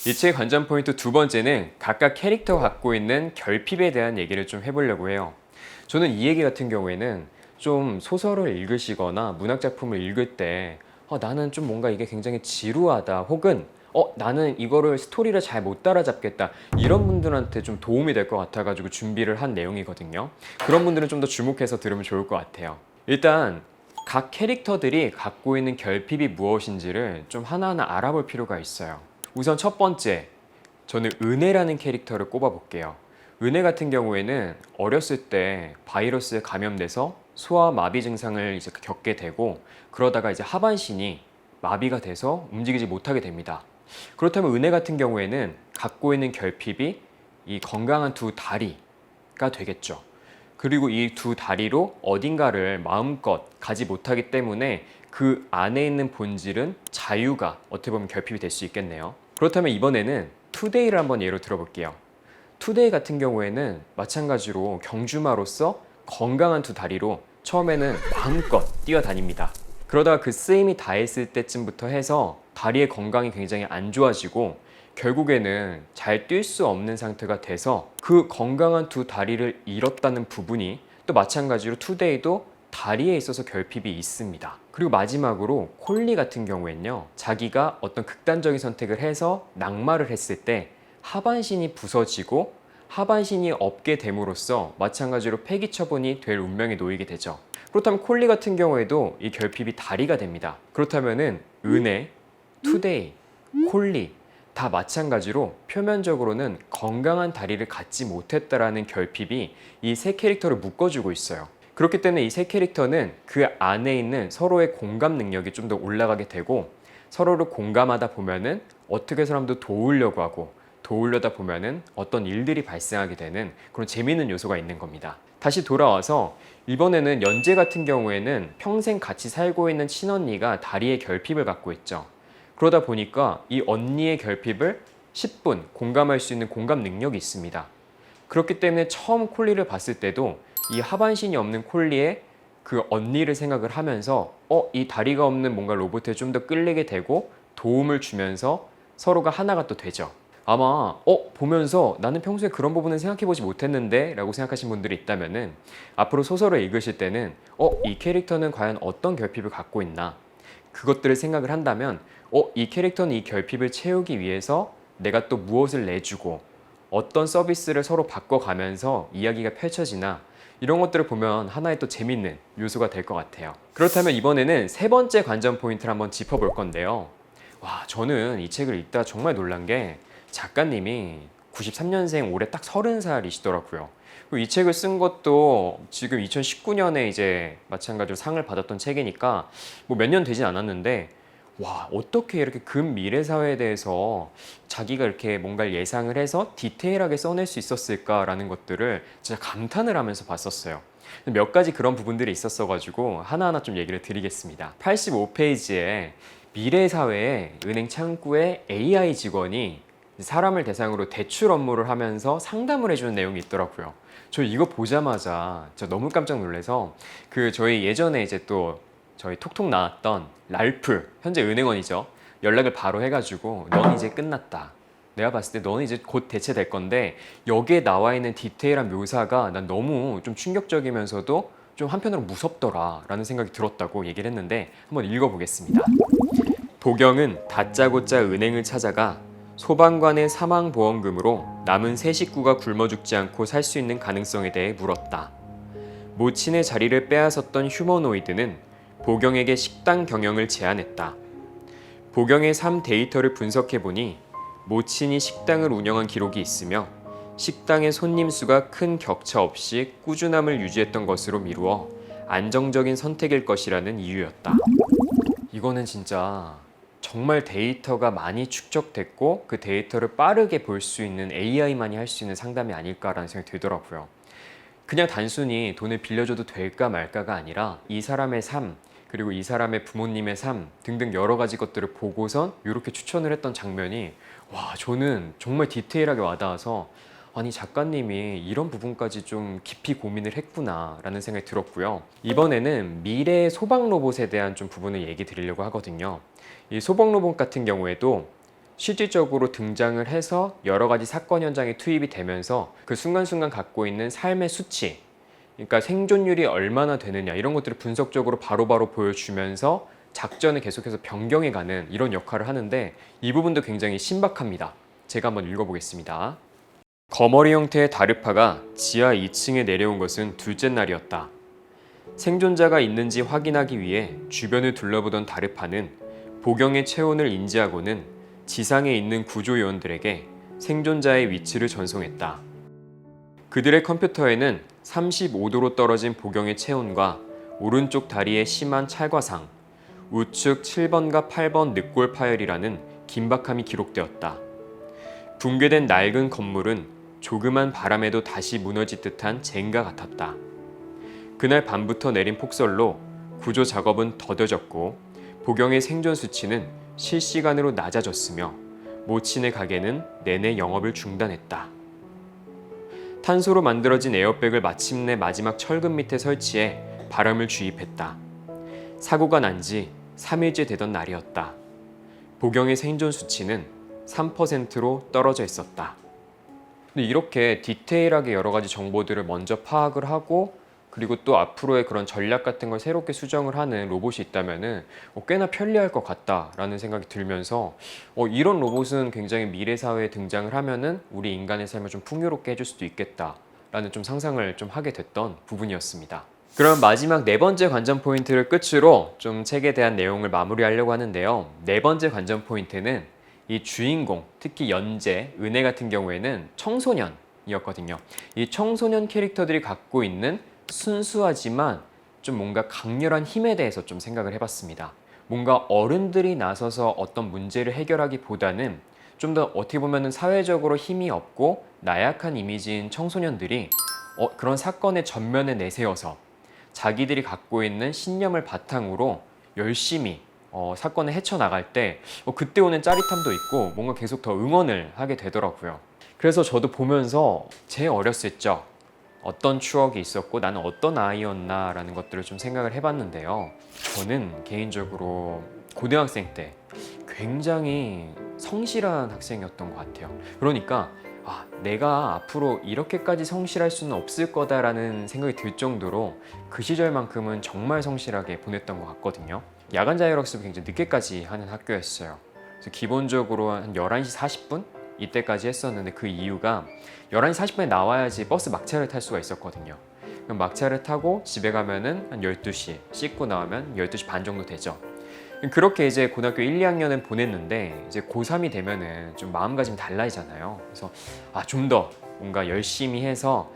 이 책 관전 포인트 두 번째는 각각 캐릭터가 갖고 있는 결핍에 대한 얘기를 좀 해보려고 해요. 저는 이 얘기 같은 경우에는 좀 소설을 읽으시거나 문학작품을 읽을 때 나는 좀 뭔가 이게 굉장히 지루하다 혹은 나는 이거를 스토리를 잘 못 따라잡겠다 이런 분들한테 좀 도움이 될 것 같아가지고 준비를 한 내용이거든요. 그런 분들은 좀 더 주목해서 들으면 좋을 것 같아요. 일단 각 캐릭터들이 갖고 있는 결핍이 무엇인지를 좀 하나하나 알아볼 필요가 있어요. 우선 첫 번째, 저는 은혜라는 캐릭터를 꼽아볼게요. 은혜 같은 경우에는 어렸을 때 바이러스에 감염돼서 소아 마비 증상을 이제 겪게 되고 그러다가 이제 하반신이 마비가 돼서 움직이지 못하게 됩니다. 그렇다면 은혜 같은 경우에는 갖고 있는 결핍이 이 건강한 두 다리가 되겠죠. 그리고 이 두 다리로 어딘가를 마음껏 가지 못하기 때문에 그 안에 있는 본질은 자유가 어떻게 보면 결핍이 될 수 있겠네요. 그렇다면 이번에는 투데이를 한번 예로 들어볼게요. 투데이 같은 경우에는 마찬가지로 경주마로서 건강한 두 다리로 처음에는 마음껏 뛰어다닙니다. 그러다가 그 쓰임이 다했을 때쯤부터 해서 다리의 건강이 굉장히 안 좋아지고 결국에는 잘 뛸 수 없는 상태가 돼서 그 건강한 두 다리를 잃었다는 부분이 또 마찬가지로 투데이도 다리에 있어서 결핍이 있습니다. 그리고 마지막으로 콜리 같은 경우엔요, 자기가 어떤 극단적인 선택을 해서 낙마를 했을 때 하반신이 부서지고 하반신이 없게 됨으로써 마찬가지로 폐기 처분이 될 운명에 놓이게 되죠. 그렇다면 콜리 같은 경우에도 이 결핍이 다리가 됩니다. 그렇다면은 은혜, 투데이, 콜리 다 마찬가지로 표면적으로는 건강한 다리를 갖지 못했다라는 결핍이 이 세 캐릭터를 묶어주고 있어요. 그렇기 때문에 이 세 캐릭터는 그 안에 있는 서로의 공감 능력이 좀 더 올라가게 되고 서로를 공감하다 보면은 어떻게 사람도 도우려고 하고 도우려다 보면은 어떤 일들이 발생하게 되는 그런 재미있는 요소가 있는 겁니다. 다시 돌아와서 이번에는 연재 같은 경우에는 평생 같이 살고 있는 친언니가 다리의 결핍을 갖고 있죠. 그러다 보니까 이 언니의 결핍을 10분 공감할 수 있는 공감 능력이 있습니다. 그렇기 때문에 처음 콜리를 봤을 때도 이 하반신이 없는 콜리의 그 언니를 생각을 하면서 이 다리가 없는 뭔가 로봇에 좀 더 끌리게 되고 도움을 주면서 서로가 하나가 또 되죠. 아마 보면서 나는 평소에 그런 부분은 생각해보지 못했는데 라고 생각하신 분들이 있다면은 앞으로 소설을 읽으실 때는 이 캐릭터는 과연 어떤 결핍을 갖고 있나 그것들을 생각을 한다면 이 캐릭터는 이 결핍을 채우기 위해서 내가 또 무엇을 내주고 어떤 서비스를 서로 바꿔가면서 이야기가 펼쳐지나 이런 것들을 보면 하나의 또 재밌는 요소가 될 것 같아요. 그렇다면 이번에는 세 번째 관전 포인트를 한번 짚어볼 건데요. 와, 저는 이 책을 읽다 정말 놀란 게 작가님이 93년생 올해 딱 30살이시더라고요. 이 책을 쓴 것도 지금 2019년에 이제 마찬가지로 상을 받았던 책이니까 뭐 몇 년 되진 않았는데 와, 어떻게 이렇게 근미래 사회에 대해서 자기가 이렇게 뭔가를 예상을 해서 디테일하게 써낼 수 있었을까라는 것들을 진짜 감탄을 하면서 봤었어요. 몇 가지 그런 부분들이 있었어가지고 하나하나 좀 얘기를 드리겠습니다. 85페이지에 미래 사회에 은행 창구에 AI 직원이 사람을 대상으로 대출 업무를 하면서 상담을 해주는 내용이 있더라고요. 저 이거 보자마자 진짜 너무 깜짝 놀라서 저희 예전에 이제 또 저희 톡톡 나왔던 랄프, 현재 은행원이죠. 연락을 바로 해가지고 넌 이제 끝났다. 내가 봤을 때 너는 이제 곧 대체될 건데 여기에 나와 있는 디테일한 묘사가 난 너무 좀 충격적이면서도 좀 한편으로 무섭더라 라는 생각이 들었다고 얘기를 했는데 한번 읽어보겠습니다. 보경은 다짜고짜 은행을 찾아가 소방관의 사망보험금으로 남은 세 식구가 굶어 죽지 않고 살 수 있는 가능성에 대해 물었다. 모친의 자리를 빼앗았던 휴머노이드는 보경에게 식당 경영을 제안했다. 보경의 삶 데이터를 분석해보니 모친이 식당을 운영한 기록이 있으며 식당의 손님 수가 큰 격차 없이 꾸준함을 유지했던 것으로 미루어 안정적인 선택일 것이라는 이유였다. 이거는 진짜 정말 데이터가 많이 축적됐고 그 데이터를 빠르게 볼 수 있는 AI만이 할 수 있는 상담이 아닐까라는 생각이 들더라고요. 그냥 단순히 돈을 빌려줘도 될까 말까가 아니라 이 사람의 삶, 그리고 이 사람의 부모님의 삶 등등 여러 가지 것들을 보고선 이렇게 추천을 했던 장면이 와, 저는 정말 디테일하게 와닿아서 아니 작가님이 이런 부분까지 좀 깊이 고민을 했구나 라는 생각이 들었고요. 이번에는 미래의 소방 로봇에 대한 좀 부분을 얘기 드리려고 하거든요. 이 소방 로봇 같은 경우에도 실질적으로 등장을 해서 여러 가지 사건 현장에 투입이 되면서 그 순간순간 갖고 있는 삶의 수치, 그러니까 생존율이 얼마나 되느냐 이런 것들을 분석적으로 바로바로 보여주면서 작전을 계속해서 변경해가는 이런 역할을 하는데 이 부분도 굉장히 신박합니다. 제가 한번 읽어보겠습니다. 거머리 형태의 다르파가 지하 2층에 내려온 것은 둘째 날이었다. 생존자가 있는지 확인하기 위해 주변을 둘러보던 다르파는 보경의 체온을 인지하고는 지상에 있는 구조요원들에게 생존자의 위치를 전송했다. 그들의 컴퓨터에는 35도로 떨어진 보경의 체온과 오른쪽 다리의 심한 찰과상, 우측 7번과 8번 늑골 파열이라는 긴박함이 기록되었다. 붕괴된 낡은 건물은 조그만 바람에도 다시 무너질 듯한 젠가 같았다. 그날 밤부터 내린 폭설로 구조 작업은 더뎌졌고 보경의 생존 수치는 실시간으로 낮아졌으며 모친의 가게는 내내 영업을 중단했다. 탄소로 만들어진 에어백을 마침내 마지막 철근 밑에 설치해 바람을 주입했다. 사고가 난 지 3일째 되던 날이었다. 보경의 생존 수치는 3%로 떨어져 있었다. 근데 이렇게 디테일하게 여러 가지 정보들을 먼저 파악을 하고 그리고 또 앞으로의 그런 전략 같은 걸 새롭게 수정을 하는 로봇이 있다면은 꽤나 편리할 것 같다라는 생각이 들면서 이런 로봇은 굉장히 미래 사회에 등장을 하면은 우리 인간의 삶을 좀 풍요롭게 해줄 수도 있겠다라는 좀 상상을 좀 하게 됐던 부분이었습니다. 그럼 마지막 네 번째 관전 포인트를 끝으로 좀 책에 대한 내용을 마무리하려고 하는데요. 네 번째 관전 포인트는 이 주인공, 특히 연재, 은혜 같은 경우에는 청소년이었거든요. 이 청소년 캐릭터들이 갖고 있는 순수하지만 좀 뭔가 강렬한 힘에 대해서 좀 생각을 해봤습니다. 뭔가 어른들이 나서서 어떤 문제를 해결하기보다는 좀 더 어떻게 보면은 사회적으로 힘이 없고 나약한 이미지인 청소년들이 그런 사건의 전면에 내세워서 자기들이 갖고 있는 신념을 바탕으로 열심히 사건을 헤쳐나갈 때 그때 오는 짜릿함도 있고 뭔가 계속 더 응원을 하게 되더라고요. 그래서 저도 보면서 제 어렸을 적 어떤 추억이 있었고 나는 어떤 아이였나 라는 것들을 좀 생각을 해봤는데요. 저는 개인적으로 고등학생 때 굉장히 성실한 학생이었던 것 같아요. 그러니까 내가 앞으로 이렇게까지 성실할 수는 없을 거다라는 생각이 들 정도로 그 시절만큼은 정말 성실하게 보냈던 것 같거든요. 야간 자율학습을 굉장히 늦게까지 하는 학교였어요. 그래서 기본적으로 한 11시 40분? 이때까지 했었는데 그 이유가 11시 40분에 나와야지 버스 막차를 탈 수가 있었거든요. 그럼 막차를 타고 집에 가면은 한 12시, 씻고 나오면 12시 반 정도 되죠. 그렇게 이제 고등학교 1, 2학년은 보냈는데 이제 고3이 되면은 좀 마음가짐이 달라지잖아요. 그래서 좀 더 뭔가 열심히 해서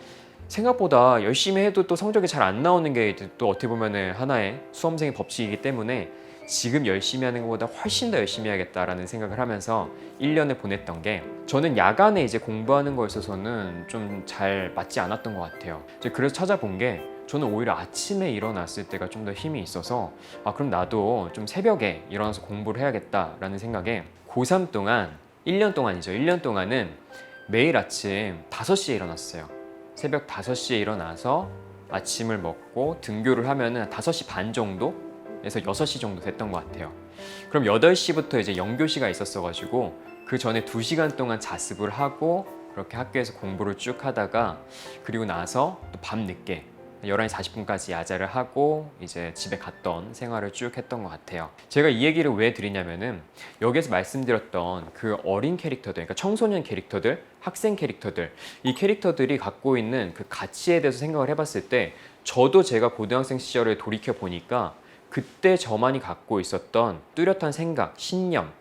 생각보다 열심히 해도 또 성적이 잘 안 나오는 게 또 어떻게 보면은 하나의 수험생의 법칙이기 때문에 지금 열심히 하는 것보다 훨씬 더 열심히 해야겠다라는 생각을 하면서 1년을 보냈던 게 저는 야간에 이제 공부하는 거에 있어서는 좀 잘 맞지 않았던 것 같아요. 그래서 찾아본 게 저는 오히려 아침에 일어났을 때가 좀 더 힘이 있어서 그럼 나도 좀 새벽에 일어나서 공부를 해야겠다라는 생각에 고3 동안 1년 동안이죠. 1년 동안은 매일 아침 5시에 일어났어요. 새벽 5시에 일어나서 아침을 먹고 등교를 하면은 5시 반 정도에서 6시 정도 됐던 것 같아요. 그럼 8시부터 이제 영교시가 있었어가지고 그 전에 2시간 동안 자습을 하고 그렇게 학교에서 공부를 쭉 하다가 그리고 나서 또 밤늦게 11시 40분까지 야자를 하고 이제 집에 갔던 생활을 쭉 했던 것 같아요. 제가 이 얘기를 왜 드리냐면은 여기서 말씀드렸던 그 어린 캐릭터들, 그러니까 청소년 캐릭터들, 학생 캐릭터들, 이 캐릭터들이 갖고 있는 그 가치에 대해서 생각을 해봤을 때 저도 제가 고등학생 시절을 돌이켜 보니까 그때 저만이 갖고 있었던 뚜렷한 생각, 신념,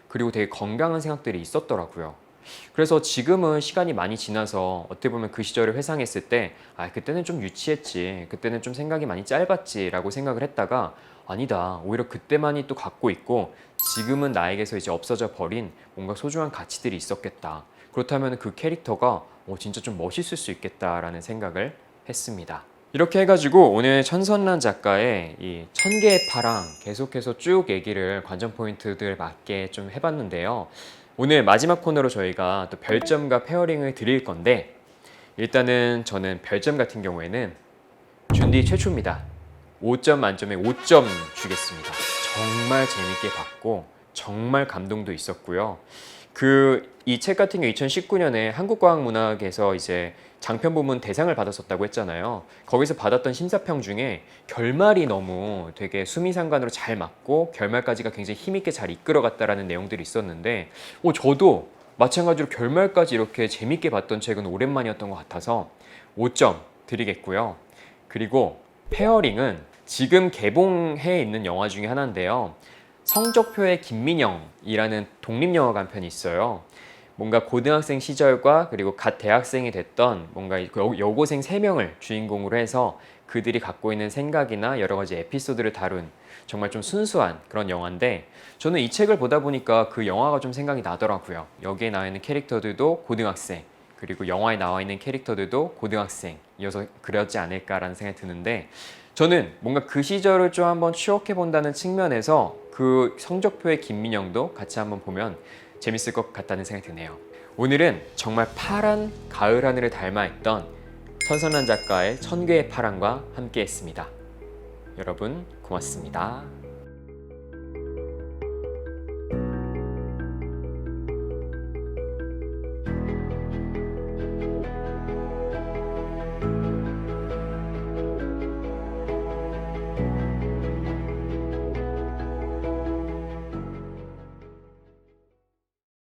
그리고 되게 건강한 생각들이 있었더라고요. 그래서 지금은 시간이 많이 지나서 어떻게 보면 그 시절을 회상했을 때 그때는 좀 유치했지, 그때는 좀 생각이 많이 짧았지 라고 생각을 했다가 아니다, 오히려 그때만이 또 갖고 있고 지금은 나에게서 이제 없어져 버린 뭔가 소중한 가치들이 있었겠다. 그렇다면 그 캐릭터가 진짜 좀 멋있을 수 있겠다라는 생각을 했습니다. 이렇게 해가지고 오늘 천선란 작가의 이 1000개의 파랑 계속해서 쭉 얘기를 관전 포인트들 맞게 좀 해봤는데요. 오늘 마지막 코너로 저희가 또 별점과 페어링을 드릴 건데 일단은 저는 별점 같은 경우에는 준디 최초입니다. 5점 만점에 5점 주겠습니다. 정말 재밌게 봤고 정말 감동도 있었고요. 이 책 같은 경우 2019년에 한국과학문학에서 이제 장편 부문 대상을 받았었다고 했잖아요. 거기서 받았던 심사평 중에 결말이 너무 되게 수미상관으로 잘 맞고 결말까지가 굉장히 힘있게 잘 이끌어갔다라는 내용들이 있었는데 저도 마찬가지로 결말까지 이렇게 재밌게 봤던 책은 오랜만이었던 것 같아서 5점 드리겠고요. 그리고 페어링은 지금 개봉해 있는 영화 중에 하나인데요. 성적표의 김민영이라는 독립영화 간편이 있어요. 뭔가 고등학생 시절과 그리고 갓 대학생이 됐던 뭔가 여고생 3명을 주인공으로 해서 그들이 갖고 있는 생각이나 여러 가지 에피소드를 다룬 정말 좀 순수한 그런 영화인데 저는 이 책을 보다 보니까 그 영화가 좀 생각이 나더라고요. 여기에 나와 있는 캐릭터들도 고등학생, 그리고 영화에 나와 있는 캐릭터들도 고등학생이어서 그렸지 않을까라는 생각이 드는데 저는 뭔가 그 시절을 좀 한번 추억해 본다는 측면에서 그 성적표의 김민영도 같이 한번 보면 재밌을 것 같다는 생각이 드네요. 오늘은 정말 파란 가을 하늘을 닮아했던 천선란 작가의 천개의 파랑과 함께 했습니다. 여러분 고맙습니다.